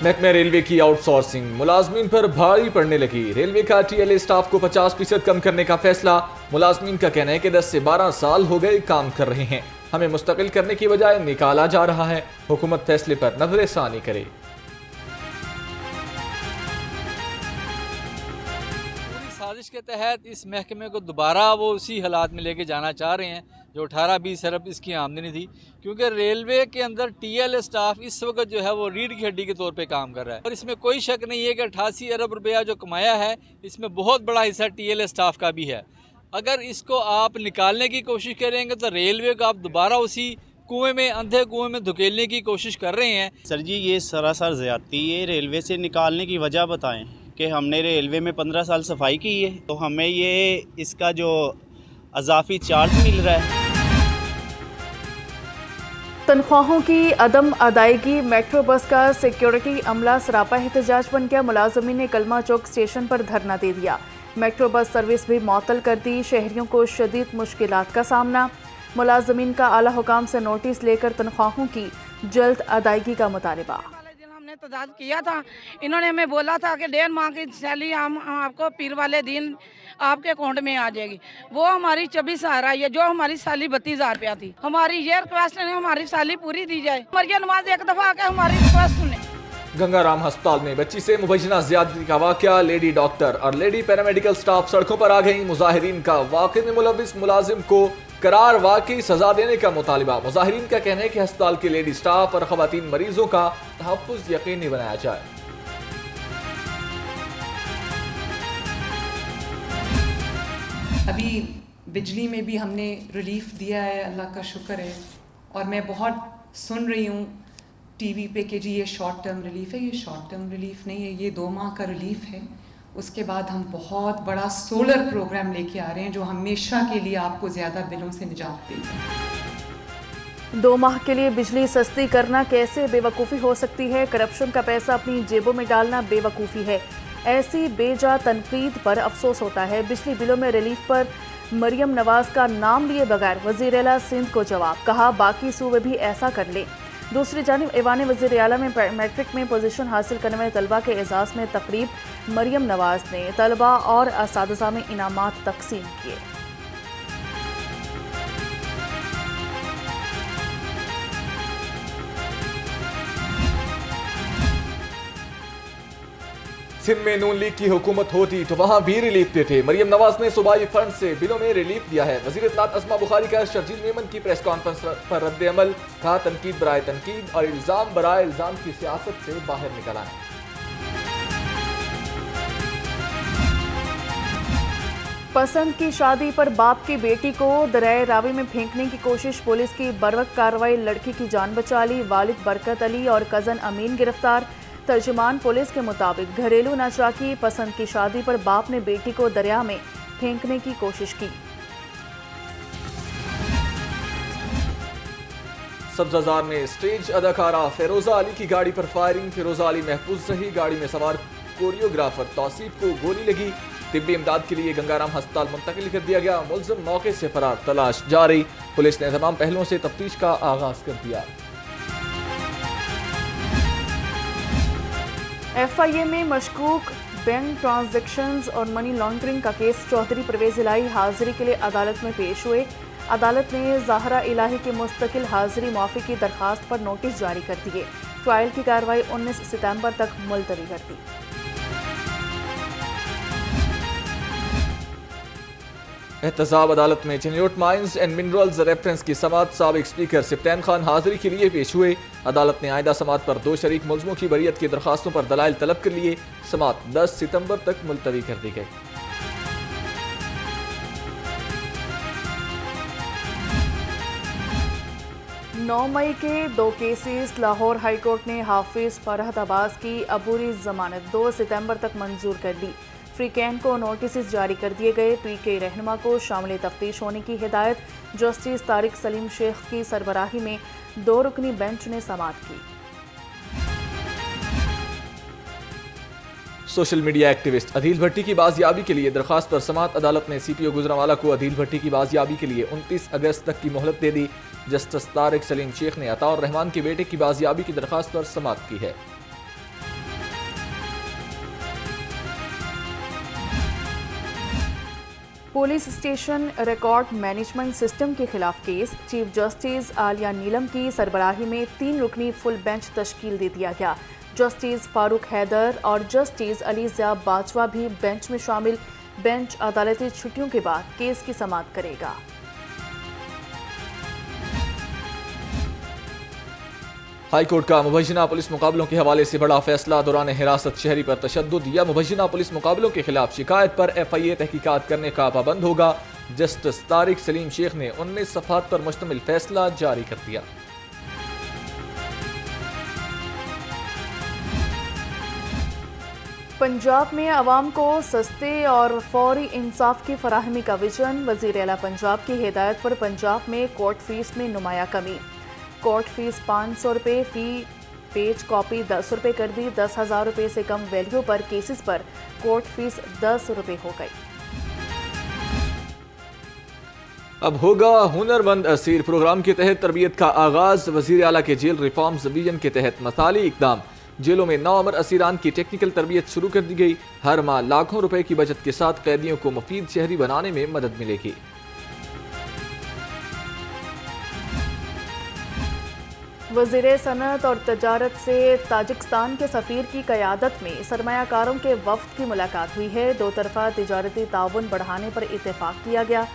محکمہ ریلوے کی out sourcing ملازمین پر بھاری پڑنے لگی۔ ریلوے کا ٹی ایل اے اسٹاف کو 50% کم کرنے کا فیصلہ۔ ملازمین کا کہنا ہے کہ 10 سے 12 سال ہو گئے کام کر رہے ہیں، ہمیں مستقل کرنے کی بجائے نکالا جا رہا ہے۔ حکومت فیصلے پر نظر ثانی کرے۔ سازش کے تحت اس محکمے کو دوبارہ وہ اسی حالات میں لے کے جانا چاہ رہے ہیں جو 18-20 ارب اس کی آمدنی تھی، کیونکہ ریلوے کے اندر ٹی ایل اسٹاف اس وقت جو ہے وہ ریڑھ کی ہڈی کے طور پہ کام کر رہا ہے، اور اس میں کوئی شک نہیں ہے کہ 88 ارب روپیہ جو کمایا ہے اس میں بہت بڑا حصہ ٹی ایل اسٹاف کا بھی ہے۔ اگر اس کو آپ نکالنے کی کوشش کریں گے تو ریلوے کو آپ دوبارہ اسی کنویں میں، اندھے کنویں میں دھکیلنے کی کوشش کر رہے ہیں۔ سر جی یہ سراسر زیادتی ہے، ریلوے سے نکالنے کی وجہ بتائیں کہ ہم نے ریلوے میں 15 سال صفائی کی ہے تو ہمیں یہ اس کا جو اضافی چارج مل رہا ہے۔ تنخواہوں کی عدم ادائیگی، میٹرو بس کا سیکیورٹی عملہ سراپا احتجاج بن گیا۔ ملازمین نے کلمہ چوک اسٹیشن پر دھرنا دے دیا۔ میٹرو بس سروس بھی معطل کر دی۔ شہریوں کو شدید مشکلات کا سامنا۔ ملازمین کا اعلیٰ حکام سے نوٹس لے کر تنخواہوں کی جلد ادائیگی کا مطالبہ۔ ہم نے تجاوز کیا تھا، انہوں نے ہمیں بولا تھا کہ 1.5 ماہ کی سیلری ہم آپ کو پیر والے دن آپ کے اکاؤنٹ میں آ جائے گی۔ وہ ہماری 24 آ رہی ہے، جو ہماری سیلری 32,000 روپیہ تھی۔ ہماری یہ ریکویسٹ ہے ہماری سیلری پوری دی جائے۔ مریم نواز ایک دفعہ آ کے ہماری ریکویسٹ سنیں۔ گنگا رام ہسپتال میں بچی سے مبینہ زیادتی کا واقعہ، لیڈی ڈاکٹر اور لیڈی پیرامیڈیکل سٹاف سڑکوں پر آ گئیں۔ مظاہرین کا واقعے میں ملوث ملازم کو قرار واقعی سزا دینے کا مطالبہ۔ مظاہرین کا کہنا ہے کہ ہسپتال کے لیڈی سٹاف اور خواتین مریضوں کا تحفظ یقینی بنایا جائے۔ ابھی بجلی میں بھی ہم نے ریلیف دیا ہے، اللہ کا شکر ہے، اور میں بہت سن رہی ہوں ٹی وی پہ کہ جی یہ شارٹ ٹرم ریلیف ہے۔ یہ شارٹ ٹرم ریلیف نہیں ہے، یہ 2 ماہ کا ریلیف ہے۔ اس کے بعد ہم بہت بڑا سولر پروگرام لے کے آ رہے ہیں جو ہمیشہ کے لیے آپ کو زیادہ بلوں سے نجات دے گا۔ 2 ماہ کے لیے بجلی سستی کرنا کیسے بے وقوفی ہو سکتی ہے؟ کرپشن کا پیسہ اپنی جیبوں میں ڈالنا بے وقوفی ہے۔ ایسی بے جا تنقید پر افسوس ہوتا ہے۔ بجلی بلوں میں ریلیف پر مریم نواز کا نام لیے بغیر وزیر اعلیٰ سندھ کو جواب، کہا باقی صوبے بھی ایسا کر لیں۔ دوسری جانب ایوان وزیر اعلیٰ میں میٹرک میں پوزیشن حاصل کرنے والے طلبہ کے اعزاز میں تقریب، مریم نواز نے طلبہ اور اساتذہ میں انعامات تقسیم کیے۔ سندھ میں نون لیگ کی حکومت ہوتی تو وہاں بھی ریلیف دیتے۔ مریم نواز نے صوبائی فنڈ سے بلوں میں ریلیف دیا ہے۔ وزیر اطلاعات اسما بخاری کا شرجیل میمن کی پریس کانفرنس پر رد عمل، کہا تنقید برائے تنقید اور الزام برائے الزام کی سیاست سے باہر نکل آئے۔ پسند کی شادی پر باپ کی بیٹی کو دریائے راوی میں پھینکنے کی کوشش، پولیس کی بروقت کارروائی لڑکی کی جان بچا لی۔ والد برکت علی اور کزن امین گرفتار۔ ترجمان پولیس کے مطابق گھریلو ناچاکی، پسند کی شادی پر باپ نے بیٹی کو دریا میں پھینکنے کی کوشش کی۔ سبزہ میں اسٹیج اداکارہ فیروزہ علی کی گاڑی پر فائرنگ، فیروزہ علی محفوظ رہی، گاڑی میں سوار کوریوگرافر توصیف کو گولی لگی۔ طبی امداد کے لیے گنگا رام ہسپتال منتقل کر دیا گیا، ملزم موقع سے فرار، تلاش جاری۔ پولیس نے تمام پہلوؤں سے تفتیش کا آغاز کر دیا۔ ایف آئی اے میں مشکوک بینک ٹرانزیکشنز اور منی لانڈرنگ کا کیس، چودھری پرویز الہی حاضری کے لیے عدالت میں پیش ہوئے۔ عدالت نے زہرا الہی کی مستقل حاضری معافی کی درخواست پر نوٹس جاری کر دیے۔ ٹرائل کی کارروائی 19 ستمبر تک ملتوی کر دی۔ احتساب عدالت میں Chiniot mines and minerals reference کی سماعت، سابق اسپیکر سبطین خان حاضری کے لیے پیش ہوئے۔ عدالت نے آئندہ سماعت پر 2 شریک ملزموں کی بریت کی درخواستوں پر دلائل طلب کر لیے۔ سماعت 10 ستمبر تک ملتوی کر دی گئی۔ 9 مئی کے 2 کیسز، لاہور ہائی کورٹ نے حافظ فرحت عباس کی عبوری ضمانت 2 ستمبر تک منظور کر لی۔ فریقین کو نوٹسز جاری کر دیے گئے۔ پی کے رہنما کو شامل تفتیش ہونے کی ہدایت، جسٹس طارق سلیم شیخ کی سربراہی میں 2 رکنی بینچ نے سماعت کی۔ سوشل میڈیا ایکٹیوسٹ عدیل بھٹی کی بازیابی کے لیے درخواست پر سماعت، عدالت نے سی پی او گجرانوالہ کو عدیل بھٹی کی بازیابی کے لیے 29 اگست تک کی مہلت دے دی۔ جسٹس طارق سلیم شیخ نے عطاء الرحمان کے بیٹے کی بازیابی کی درخواست پر سماعت کی ہے۔ Police station record management system के खिलाफ केस। चीफ जस्टिस आलिया नीलम की सरबराही में 3 रुकनी फुल बेंच तश्कील दे दिया गया। जस्टिस फारूक हैदर और जस्टिस अली ज़िया बाजवा भी बेंच में शामिल। बेंच अदालती छुट्टियों के बाद केस की समाअत करेगा। हाई कोर्ट का मुबैना पुलिस मुकाबलों के हवाले से बड़ा फैसला। दौरान हिरासत शहरी पर तशद्दुद या मुबैना पुलिस मुकाबलों के खिलाफ शिकायत पर FIA तहकीकात करने का पाबंद होगा। जस्टिस तारिक सलीम शेख ने 19 सफ़हात पर मुश्तमिल फैसला जारी कर दिया। पंजाब में आवाम को सस्ते और फौरी इंसाफ की फराहमी का विजन। वज़ीर आला पंजाब की हिदायत पर पंजाब में कोर्ट फीस में नुमाया कमी। कोर्ट फीस 500 रुपये फ़ी पेज कॉपी 10 रुपये कर दी। 10,000 रुपये से कम वैल्यू पर केसेस पर कोर्ट फीस 10 रुपये हो गई। अब होगा हुनरमंद असीर प्रोग्राम के तहत तरबियत का आगाज। वज़ीर आला के जेल रिफॉर्म्स विजन के तहत मसाली इकदाम। जेलों में नौअमर असीरान की टेक्निकल तरबियत शुरू कर दी गई। हर माह लाखों रुपए की बचत के साथ कैदियों को मुफीद शहरी बनाने में मदद मिलेगी। वज़ीर सनअत और तजारत से ताजिकिस्तान के सफ़ीर की क़यादत में सरमायाकारों के वफ़द की मुलाकात हुई है। 2 तरफ़ा तिजारती ताउन बढ़ाने पर इत्तेफाक किया गया।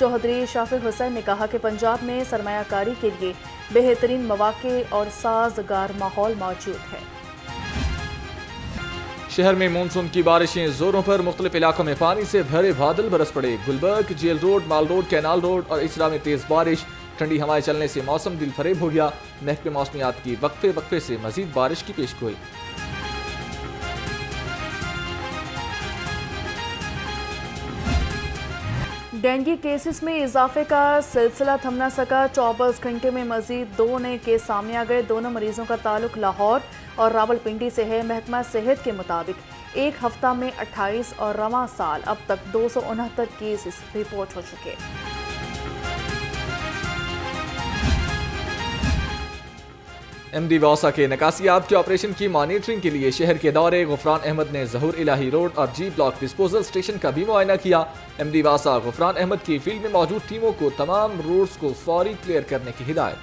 चौधरी शाफी हुसैन ने कहा कि पंजाब में सरमायाकारी के लिए बेहतरीन मौक़े और साजगार माहौल मौजूद है। शहर में मानसून की बारिशें जोरों पर। मुख्तलिफ इलाकों में पानी से भरे बादल बरस पड़े। गुलबर्ग, जेल रोड, माल रोड, कैनाल रोड और इचरा में तेज बारिश। ठंडी हवाएं चलने से मौसम दिल फरेब हो गया। महकमे मौसमियात की वक्फे से मजीद बारिश की पेशगोई। डेंगू केसेस में इजाफे का सिलसिला थम न सका। 24 घंटे में मजीद 2 नए केस सामने आ गए। दोनों मरीजों का ताल्लुक लाहौर और रावलपिंडी से है। महकमा सेहत के मुताबिक एक हफ्ता में 28 और रवां साल अब तक 269 केसेस रिपोर्ट हो चुके। MD वासा के नकासियात के ऑपरेशन की मॉनिटरिंग के लिए शहर के दौरे। गुफरान अहमद ने ज़हूर इलाही रोड और G ब्लॉक डिस्पोजल स्टेशन का भी मुआयना किया। MD वासा गुफरान अहमद की फील्ड में मौजूद टीमों को तमाम रोड्स को फौरी क्लियर करने की हिदायत।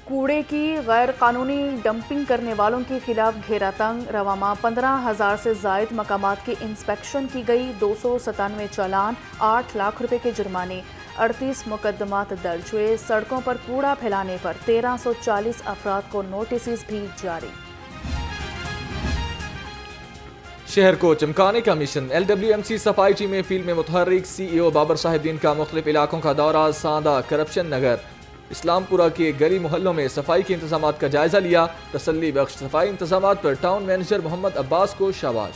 कूड़े की गैर कानूनी डंपिंग करने वालों के खिलाफ घेरा तंग। रवामा 15,000 से जायद मकामात की इंस्पेक्शन की गई। 297 चालान, 8 लाख रुपए के जुर्माने, 38 मुकदमात दर्ज हुए। सड़कों पर कूड़ा फैलाने पर 1340 अफराद को नोटिस भी जारी। शहर को चमकाने का मिशन। LWMC सफाई टीम में फील्ड में मुतहर्रिक। CEO बाबर साहिबदीन का मुख्तलिफ इलाकों का दौरा। सांदा, करप्शन नगर, इस्लामपुरा के गली मोहल्लों में सफाई के इंतजामात का जायजा लिया। तसल्ली बख्श सफाई इंतजामात पर टाउन मैनेजर मोहम्मद अब्बास को शाबाश।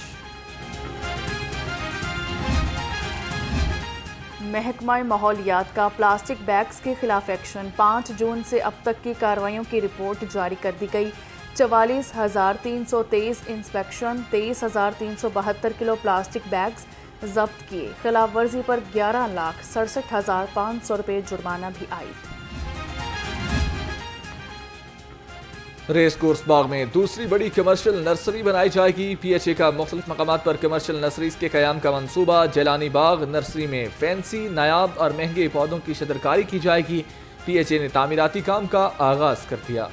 महकमा माहौलियात का प्लास्टिक बैग्स के खिलाफ एक्शन। 5 जून से अब तक की कार्रवाइयों की रिपोर्ट जारी कर दी गई। 44,323 इंस्पेक्शन, 23,372 किलो प्लास्टिक बैग्स जब्त किए। खिलाफ वर्जी पर 11,67,500 रुपये जुर्माना भी आयद। रेस कोर्स बाग में दूसरी बड़ी कमर्शियल नर्सरी बनाई जाएगी। PHA का मुख्तलिफ मकामात पर कमर्शियल नर्सरीज के कयाम का मंसूबा। जैलानी बाग नर्सरी में फैंसी, नायाब और महंगे पौधों की शदरकारी की जाएगी। PHA ने तामीराती काम का आगाज कर दिया।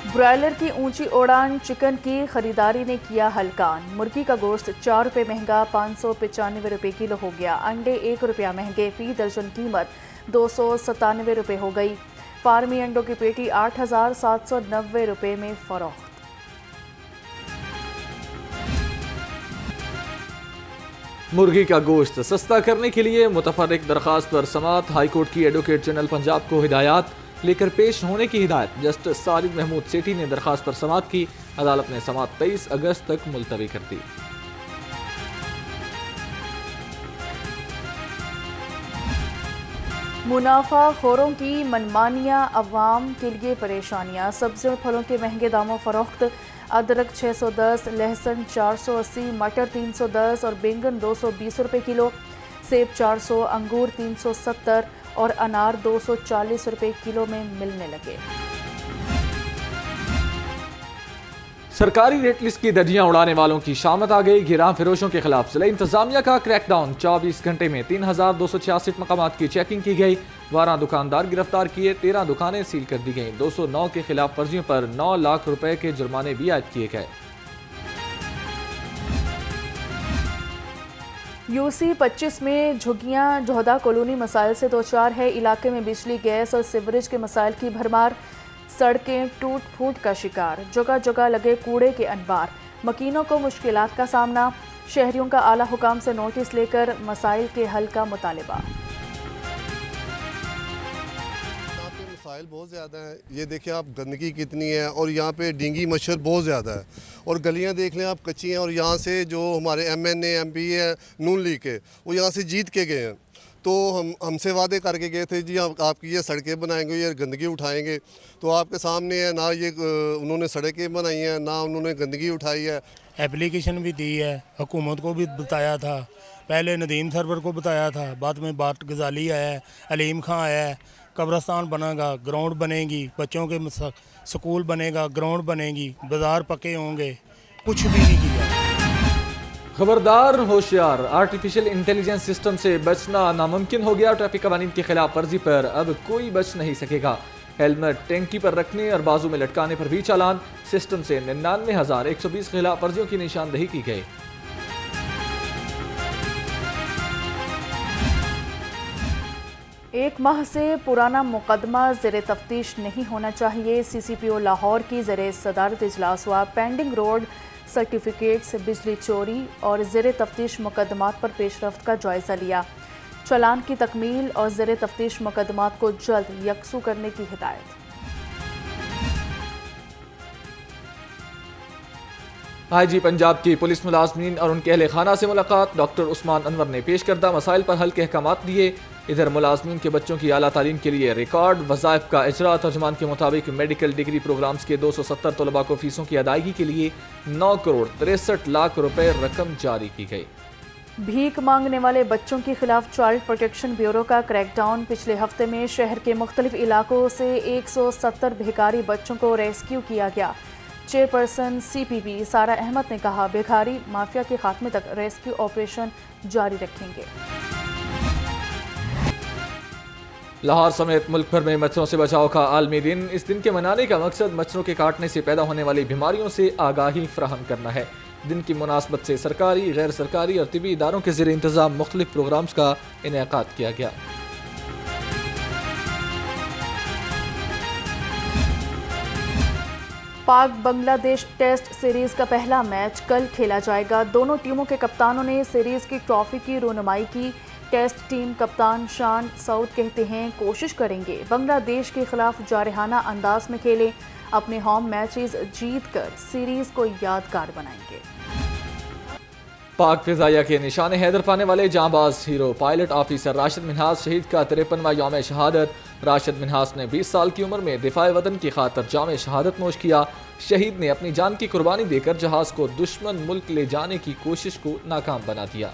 ब्रायलर की ऊंची उड़ान चिकन की खरीदारी ने किया हलकान। मुर्गी का गोश्त 4 रुपये महंगा 595 रुपये किलो हो गया। अंडे 1 रुपया महंगे। फी दर्जन कीमत 297 रुपये हो गई। फार्मी अंडों की पेटी 8,790 रुपये में फरोख्त। मुर्गी का गोश्त सस्ता करने के लिए मुतफर्रिक दरखास्त पर समाअत। हाई कोर्ट की एडवोकेट जनरल पंजाब को हिदायत लेकर पेश होने की हिदायत। जस्टिस साजिद महमूद सेठी ने दरखास्त पर समाअत की। अदालत ने समाअत 23 अगस्त तक मुलतवी कर दी। मुनाफा खोरों की मनमानियाँ अवाम के लिए परेशानियाँ। सब्जियों और फलों के महंगे दामों फरोख्त। अदरक 610, लहसुन 480, मटर 310 और बैंगन 220 रुपये किलो। सेब 400, अंगूर 370 और अनार 240 रुपये किलो में मिलने लगे। सरकारी रेट लिस्ट की धज्जियां उड़ाने वालों की शामत आ गई। गिरां फिरोशों के खिलाफ जिला इंतजामिया का क्रैकडाउन। 24 घंटे में 3266 मकामात की चेकिंग की गई। 12 दुकानदार गिरफ्तार किए, 13 दुकानें सील कर दी गईं। 209 के खिलाफ वर्जियों पर 9 लाख रुपए के जुर्माने भी आयद किए गए। यूसी 25 में झुग्गियां जोहदा कॉलोनी मसाइल से दो चार है। इलाके में बिजली, गैस और सीवरेज के मसाइल की भरमार। सड़कें टूट फूट का शिकार, जगह जगह लगे कूड़े के अनबार। मकीनों को मुश्किलात का सामना। शहरियों का आला हुकाम से नोटिस लेकर मसाइल के हल का मुतालबा। मसाइल बहुत ज़्यादा है। ये देखिए आप, गंदगी कितनी है और यहाँ पे डेंगू मच्छर बहुत ज़्यादा है। और गलियाँ देख लें आप, कच्ची हैं। और यहाँ से जो हमारे MNA MP है नून लीग के, वो यहाँ से जीत के गए हैं। तो हमसे वादे करके गए थे जी आपकी ये सड़कें बनाएंगे, ये गंदगी उठाएंगे। तो आपके सामने है ना, ये उन्होंने सड़कें बनाई हैं, ना उन्होंने गंदगी उठाई है। एप्लीकेशन भी दी है, हुकूमत को भी बताया था। पहले नदीम सरवर को बताया था, बाद में बात गजाली आया है, अलीम खां आया है। कब्रस्तान बनेगा, ग्राउंड बनेगी, बच्चों के स्कूल बनेगा, ग्राउंड बनेगी, बाजार पके होंगे, कुछ भी नहीं किया। खबरदार, होशियार, आर्टिफिशियल इंटेलिजेंस सिस्टम से बचना नामुमकिन हो गया। ट्रैफिक कवानीन की खिलाफ वर्जी पर अब कोई बच नहीं सकेगा। हेलमेट टैंकी पर रखने और बाजू में लटकाने पर भी चालान। सिस्टम से 99,120 खिलाफ वर्जियों की निशानदही की गई। एक माह से पुराना मुकदमा ज़ेरे तफ्तीश नहीं होना चाहिए। CCPO लाहौर की ज़ेरे सदारत इजलास हुआ। पेंडिंग रोड सर्टिफिकेट्स, बिजली चोरी और ज़ेरे तफ्तीश मुकदमात पर पेशरफ्त का जायज़ा लिया। चालान की तकमील और ज़ेरे तफ्तीश मुकदमात को जल्द यकसू करने की हिदायत। IG पंजाब की पुलिस मुलाजमीन और उनके अहले खाना से मुलाकात। डॉक्टर उस्मान अनवर ने पेश करदा मसाइल पर हल के अहकामात दिए। इधर मुलाजमीन के बच्चों की आला तालीम के लिए रिकॉर्ड वज़ाइफ का इजरा। तर्जुमान के मुताबिक मेडिकल डिग्री प्रोग्राम्स के 270 तलबा को फीसों की अदायगी के लिए 9 करोड़ 63 लाख रुपए रकम जारी की गई। भीख मांगने वाले बच्चों के खिलाफ चाइल्ड प्रोटेक्शन ब्यूरो का क्रैकडाउन। पिछले हफ्ते में शहर के मुख्तलिफ इलाकों से 170 भिखारी बच्चों को रेस्क्यू किया गया। चेयरपर्सन CPB सारा अहमद ने कहा, भिखारी माफिया के खात्मे तक रेस्क्यू ऑपरेशन जारी रखेंगे। लाहौर समेत मुल्क भर में मच्छरों से बचाव का आलमी दिन। इस दिन के मनाने का मकसद मच्छरों के काटने से पैदा होने वाली बीमारियों से आगाही फराहम करना है। दिन की मुनासबत से सरकारी, गैर सरकारी और तिबी इदारों के ज़रिए इंतज़ाम मुख्तलिफ प्रोग्राम्स का इनेकाद किया गया। पाक बांग्लादेश टेस्ट सीरीज का पहला मैच कल खेला जाएगा। दोनों टीमों के कप्तानों ने सीरीज की ट्रॉफी की रोनुमाई की। टेस्ट टीम कप्तान शान सऊद कहते हैं, कोशिश करेंगे बांग्लादेश के खिलाफ जारहाना अंदाज में खेलें। अपने होम मैचेस जीत कर सीरीज को यादगार बनाएंगे। पाक फिजाइया के निशाने हैदर पाने वाले जांबाज hero pilot officer Rashid Minhas शहीद का 53वां यौम शहादत। राशिद मिन्हास ने 20 साल की उम्र में दिफाए वतन की खातर जाम शहादत नोश किया। शहीद ने अपनी जान की कुर्बानी देकर जहाज को दुश्मन मुल्क ले जाने की कोशिश को नाकाम बना दिया।